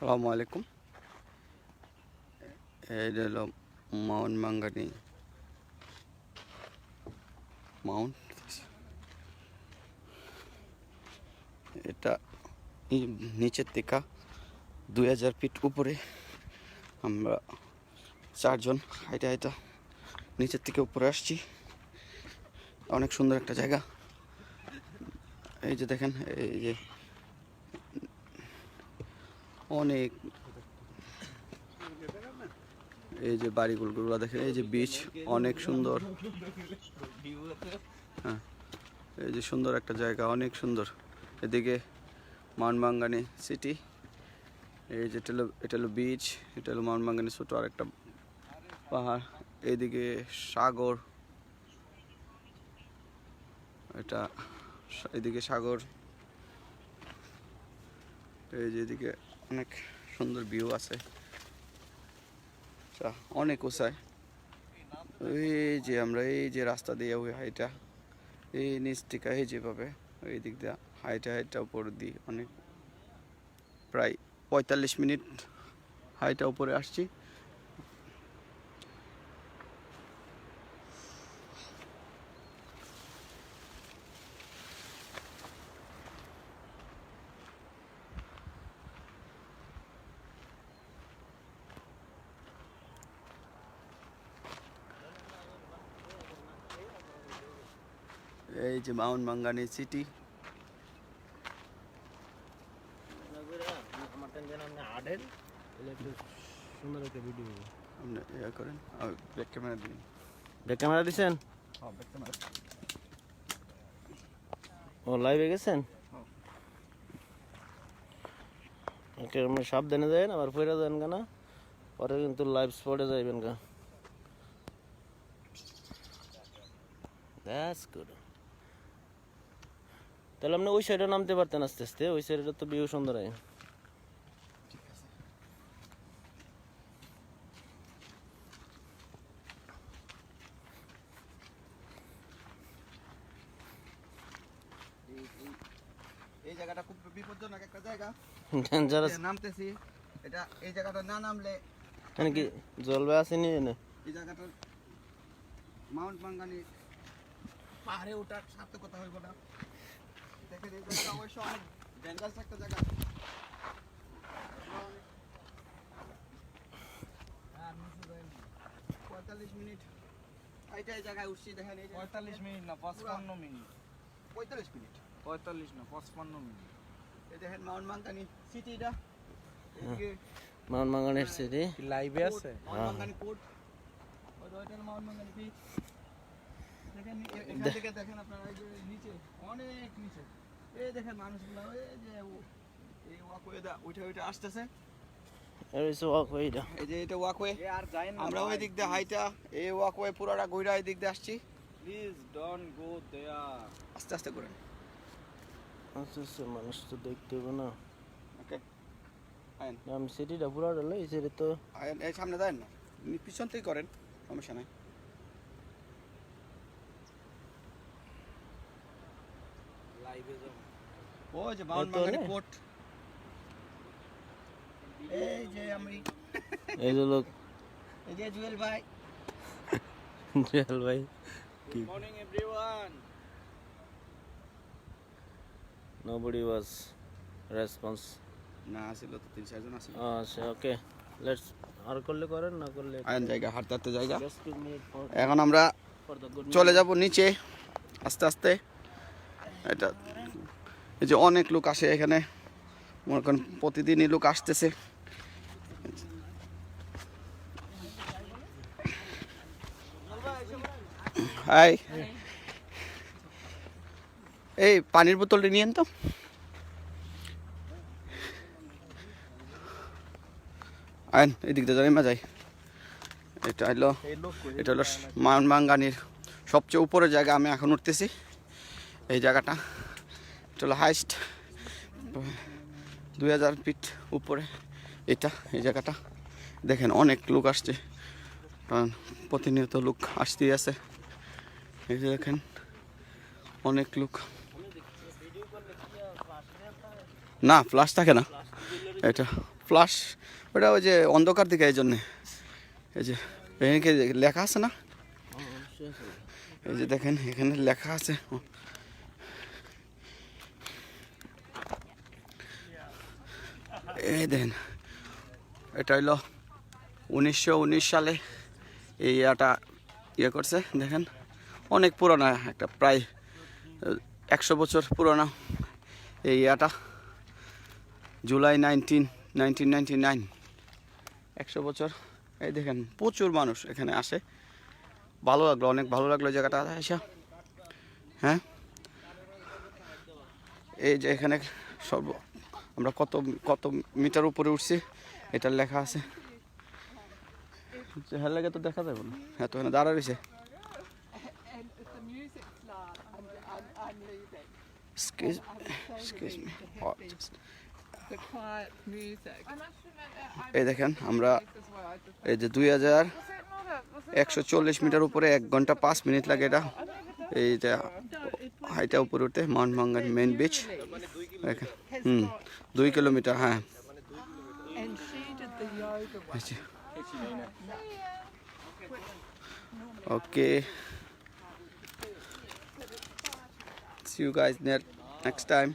আসসালামু আলাইকুম। এটা হলো মাউন্ট মাঙ্গানি মাউন্ট। এটা নিচের থেকে 2000 ফিট উপরে আমরা চারজন হাইটা হাইটা নিচের থেকে উপরে আসছি। অনেক সুন্দর একটা জায়গা। এই যে দেখেন, এই যে অনেক, এই যে বাড়িগুলো দেখেন, এই যে বিচ অনেক সুন্দর। হ্যাঁ, এই যে সুন্দর একটা জায়গা, অনেক সুন্দর। এদিকে মাউন্ট মাঙ্গানি সিটি, এই যে এটা হলো বিচ, এটা হলো মাউন্ট মাঙ্গানি ছোট আর একটা পাহাড়। এইদিকে সাগর, এটা এদিকে সাগর। এই যে এদিকে অনেক সুন্দর ভিউ আছে, অনেক উঁচায়। এই যে আমরা এই যে রাস্তা দিয়ে ওই হাইটা, এই নিচ থেকে এই যেভাবে এই দিক দিয়ে হাইটা হাইটা উপর দিয়ে অনেক প্রায় 45 মিনিট হাইটা উপরে আসছি। এই যে মাউন্ট মাঙ্গানি সিটি। করেন ব্যাক ক্যামেরা দিন। ব্যাক ক্যামেরা দিছেন? ও লাইভে গেছেন? ওকে, আপনি সাবধানে যাবেন, আবার ফিরে যাবেন কেন, পরে কিন্তু লাইভ স্পটে যাইবেন গা। That's good. তাহলে আপনি ওই সাইডে নামতে পারতেন আস্তে আস্তে, ওই সাইডে তো ভিউ সুন্দর হয়। এই জায়গাটা খুব বিপজ্জনক একটা জায়গা, ডেঞ্জারাস। নামতেছি এটা, এই জায়গাটা না নামলে মানে কি জলবায়ু আসেনি না? এই জায়গাটার মাউন্ট মাঙ্গানি পাহাড়ে ওঠার সার্থকতা হইব না। দেখেন এই জায়গাটা অবশ্য অনেক ডেঞ্জারাস একটা জায়গা। 45 মিনিট এই জায়গায় উঠছি। দেখেন 45 মিনিট না 55 মিনিট। 45 মিনিট 45 না 55 মিনিট। এই দেখেন মাউন্ট মাঙ্গানি সিটিটা, এদিকে মাউন্ট মাঙ্গানির সিটি লাইভে আছে। মাউন্ট মাঙ্গানি পোর্ট, ওই রয়টাল মাউন্ট মাঙ্গানি বিচ। দেখেন এখান থেকে দেখেন আপনারা, এই যে নিচে অনেক নিচে, এই দেখেন মানুষগুলো এই যে এই ওয়াকওয়ে দা উঠে আসতেছে। এর ইজ ওয়াকওয়ে। এই যে এটা ওয়াকওয়ে, আর যাইন না, আমরা ওই দিক দিয়ে হাইটা এই ওয়াকওয়ে পুরাটা ঘুরা এই দিক দিয়ে আসছি। প্লিজ ডোন্ট গো দেয়ার। আস্তে আস্তে করেন। আচ্ছা, মানুষ তো দেখতে হবে না। ওকে আইন, আমি সিটিটা পুরো ডালে এই সিটি তো আইন এই সামনে যান না, পিছন থেকে করেন, সমস্যা নাই। লাইভে যাও। ওই যে মাউন্ট মাঙ্গানি পোর্ট, এই যে আমি, এই যে লোক এই যে জুয়েল ভাই। জেল ভাই। Good morning everyone. Nobody was response. না আসিল তো 3-4 জন আসিল। আচ্ছা, ওকে, লেটস আর করলে করেন, না করলে আইন জায়গা হাঁটতে হাঁটতে জায়গা। just 2 minutes এখন আমরা for the good চলে যাব নিচে আস্তে আস্তে। এটা এই যে অনেক লোক আসে এখানে, মনে করেন প্রতিদিনই লোক আসতেছে। হাই, এই পানির বোতলটা নিয়েন তো। আইন এদিক দিয়ে যাই যাই। এটা হলো মাউন্ট মাঙ্গানির সবচেয়ে উপরের জায়গা। আমি এখন উঠতেছি এই জায়গাটা, এটা হলো হাইস্ট 2000 ফিট উপরে এটা, এই জায়গাটা দেখেন অনেক লোক আসছে, কারণ প্রতিনিয়ত লোক আসতেই আছে। এই যে দেখেন অনেক লোক, না ফ্লাশ থাকে না, এটা ফ্লাশ, ওটা ওই যে অন্ধকার দিকে এই জন্যে। এই যে এখানে কি লেখা আছে না, এই যে দেখেন এখানে লেখা আছে। এই দেখেন এটা হইলো 1919 সালে এই ইয়াটা ইয়ে করছে। দেখেন অনেক পুরোনো একটা, প্রায় 100 বছর পুরোনো এই ইয়াটা। জুলাই 1999, 100 বছর। এই দেখেন প্রচুর মানুষ এখানে আসে, ভালো লাগলো, অনেক ভালো লাগলো জায়গাটা এসে। হ্যাঁ, এই যে এখানে সব আমরা কত কত মিটার উপরে উঠছি এটা লেখা আছে। হ্যাঁ লাগে তো দেখা যাবে না, হ্যাঁ তো এখানে দাঁড়া রয়েছে। And if the music's loud, I'm leaving. Excuse me. The quiet music. এই দেখেন আমরা This is what I just. এই যে 2140 মিটার উপরে 1 ঘন্টা 5 মিনিট লাগে এটা। এইটা হাইটা উপরে উঠতে মাউন্ট মাঙ্গান মেইন বিচ। হুম, 2 কিলোমিটার। হ্যাঁ, And she did the yoga one. Okay, see you guys next time.